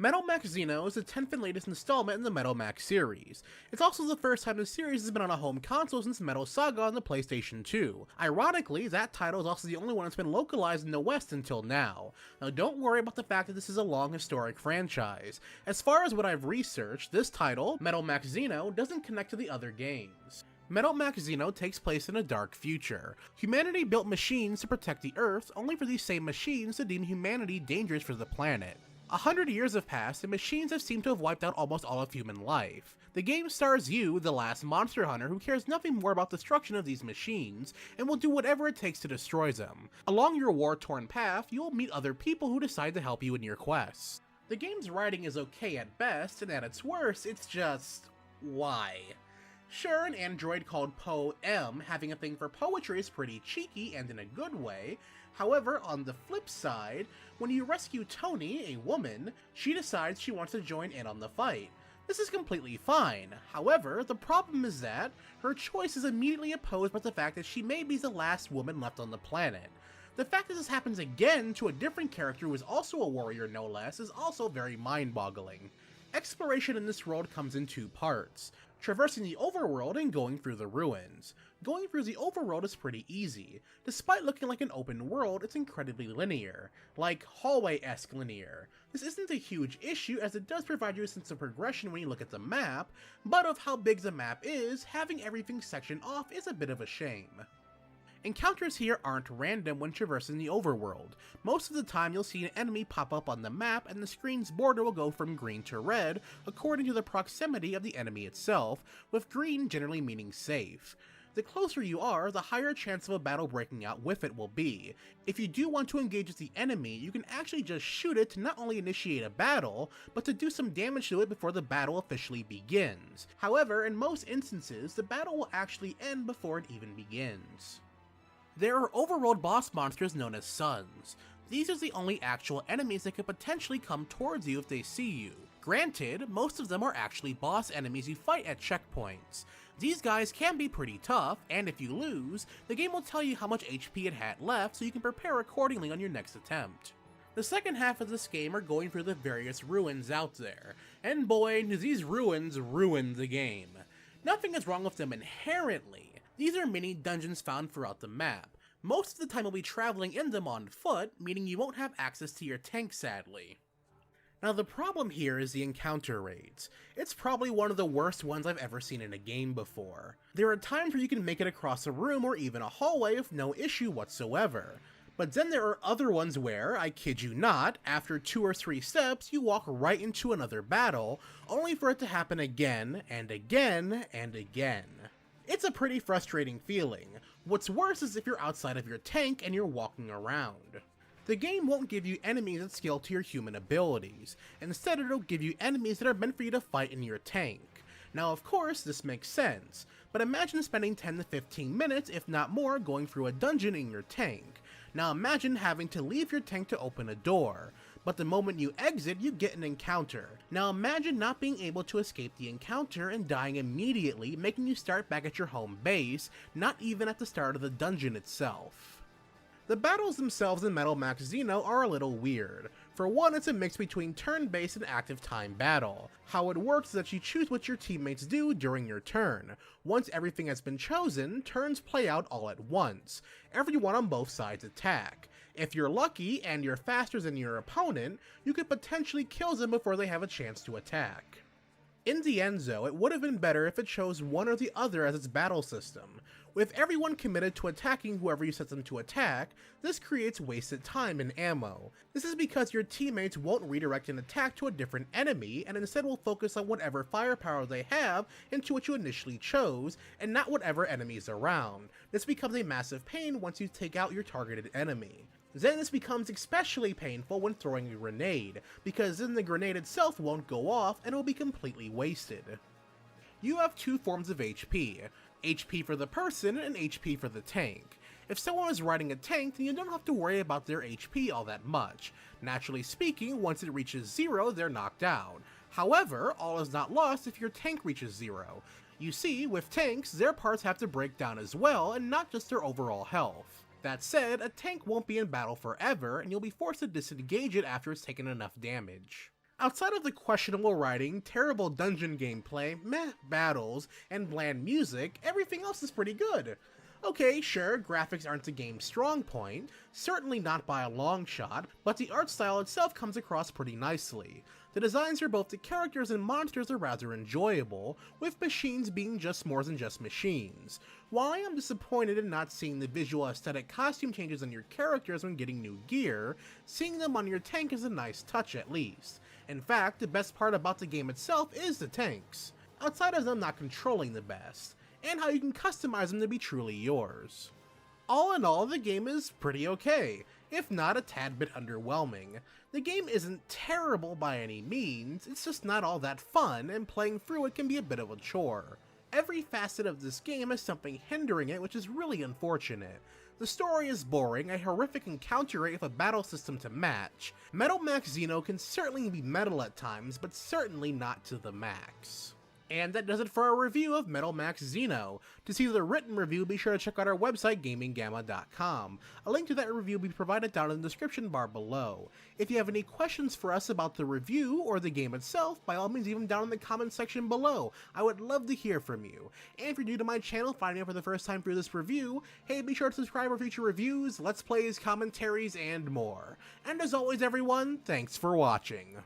Metal Max Xeno is the 10th and latest installment in the Metal Max series. It's also the first time the series has been on a home console since Metal Saga on the PlayStation 2. Ironically, that title is also the only one that's been localized in the West until now. Now don't worry about the fact that this is a long historic franchise. As far as what I've researched, this title, Metal Max Xeno, doesn't connect to the other games. Metal Max Xeno takes place in a dark future. Humanity built machines to protect the Earth, only for these same machines to deem humanity dangerous for the planet. 100 years have passed, and machines have seemed to have wiped out almost all of human life. The game stars you, the last monster hunter who cares nothing more about the destruction of these machines, and will do whatever it takes to destroy them. Along your war-torn path, you will meet other people who decide to help you in your quests. The game's writing is okay at best, and at its worst, it's just... why? Sure, an android called Po-M having a thing for poetry is pretty cheeky and in a good way. However, on the flip side, when you rescue Tony, a woman, she decides she wants to join in on the fight. This is completely fine. However, the problem is that her choice is immediately opposed by the fact that she may be the last woman left on the planet. The fact that this happens again to a different character who is also a warrior no less is also very mind-boggling. Exploration in this world comes in two parts: traversing the overworld and going through the ruins. Going through the overworld is pretty easy. Despite looking like an open world, it's incredibly linear, like hallway-esque linear. This isn't a huge issue as it does provide you a sense of progression when you look at the map, but of how big the map is, having everything sectioned off is a bit of a shame. Encounters here aren't random when traversing the overworld. Most of the time you'll see an enemy pop up on the map and the screen's border will go from green to red according to the proximity of the enemy itself, with green generally meaning safe. The closer you are, the higher chance of a battle breaking out with it will be. If you do want to engage with the enemy, you can actually just shoot it to not only initiate a battle, but to do some damage to it before the battle officially begins. However, in most instances, the battle will actually end before it even begins. There are overworld boss monsters known as Suns. These are the only actual enemies that could potentially come towards you if they see you. Granted, most of them are actually boss enemies you fight at checkpoints. These guys can be pretty tough, and if you lose, the game will tell you how much HP it had left so you can prepare accordingly on your next attempt. The second half of this game are going through the various ruins out there, and boy, do these ruins ruin the game. Nothing is wrong with them inherently. These are mini dungeons found throughout the map. Most of the time you'll be traveling in them on foot, meaning you won't have access to your tank sadly. Now the problem here is the encounter rates. It's probably one of the worst ones I've ever seen in a game before. There are times where you can make it across a room or even a hallway with no issue whatsoever. But then there are other ones where, I kid you not, after 2 or 3 steps you walk right into another battle, only for it to happen again and again and again. It's a pretty frustrating feeling. What's worse is if you're outside of your tank and you're walking around. The game won't give you enemies that scale to your human abilities. Instead, it'll give you enemies that are meant for you to fight in your tank. Now of course, this makes sense, but imagine spending 10 to 15 minutes, if not more, going through a dungeon in your tank. Now imagine having to leave your tank to open a door, but the moment you exit, you get an encounter. Now imagine not being able to escape the encounter and dying immediately, making you start back at your home base, not even at the start of the dungeon itself. The battles themselves in Metal Max Xeno are a little weird. For one, it's a mix between turn-based and active time battle. How it works is that you choose what your teammates do during your turn. Once everything has been chosen, turns play out all at once. Everyone on both sides attack. If you're lucky and you're faster than your opponent, you could potentially kill them before they have a chance to attack. In the end though, it would have been better if it chose one or the other as its battle system. With everyone committed to attacking whoever you set them to attack, this creates wasted time and ammo. This is because your teammates won't redirect an attack to a different enemy and instead will focus on whatever firepower they have into what you initially chose, and not whatever enemies around. This becomes a massive pain once you take out your targeted enemy. Then this becomes especially painful when throwing a grenade, because then the grenade itself won't go off and it will be completely wasted. You have 2 forms of HP. HP for the person and HP for the tank. If someone is riding a tank, then you don't have to worry about their HP all that much. Naturally speaking, once it reaches 0, they're knocked out. However, all is not lost if your tank reaches 0. You see, with tanks, their parts have to break down as well, and not just their overall health. That said, a tank won't be in battle forever, and you'll be forced to disengage it after it's taken enough damage. Outside of the questionable writing, terrible dungeon gameplay, meh battles, and bland music, everything else is pretty good. Okay, sure, graphics aren't the game's strong point, certainly not by a long shot, but the art style itself comes across pretty nicely. The designs for both the characters and monsters are rather enjoyable, with machines being just more than just machines. While I am disappointed in not seeing the visual aesthetic costume changes on your characters when getting new gear, seeing them on your tank is a nice touch at least. In fact, the best part about the game itself is the tanks, outside of them not controlling the best, and how you can customize them to be truly yours. All in all, the game is pretty okay, if not a tad bit underwhelming. The game isn't terrible by any means, it's just not all that fun, and playing through it can be a bit of a chore. Every facet of this game has something hindering it, which is really unfortunate. The story is boring, a horrific encounter rate with a battle system to match. Metal Max Xeno can certainly be metal at times, but certainly not to the max. And that does it for our review of Metal Max Xeno. To see the written review, be sure to check out our website, gaminggamma.com. A link to that review will be provided down in the description bar below. If you have any questions for us about the review or the game itself, by all means leave them down in the comments section below. I would love to hear from you. And if you're new to my channel, finding out for the first time through this review, hey, be sure to subscribe for future reviews, let's plays, commentaries, and more. And as always everyone, thanks for watching.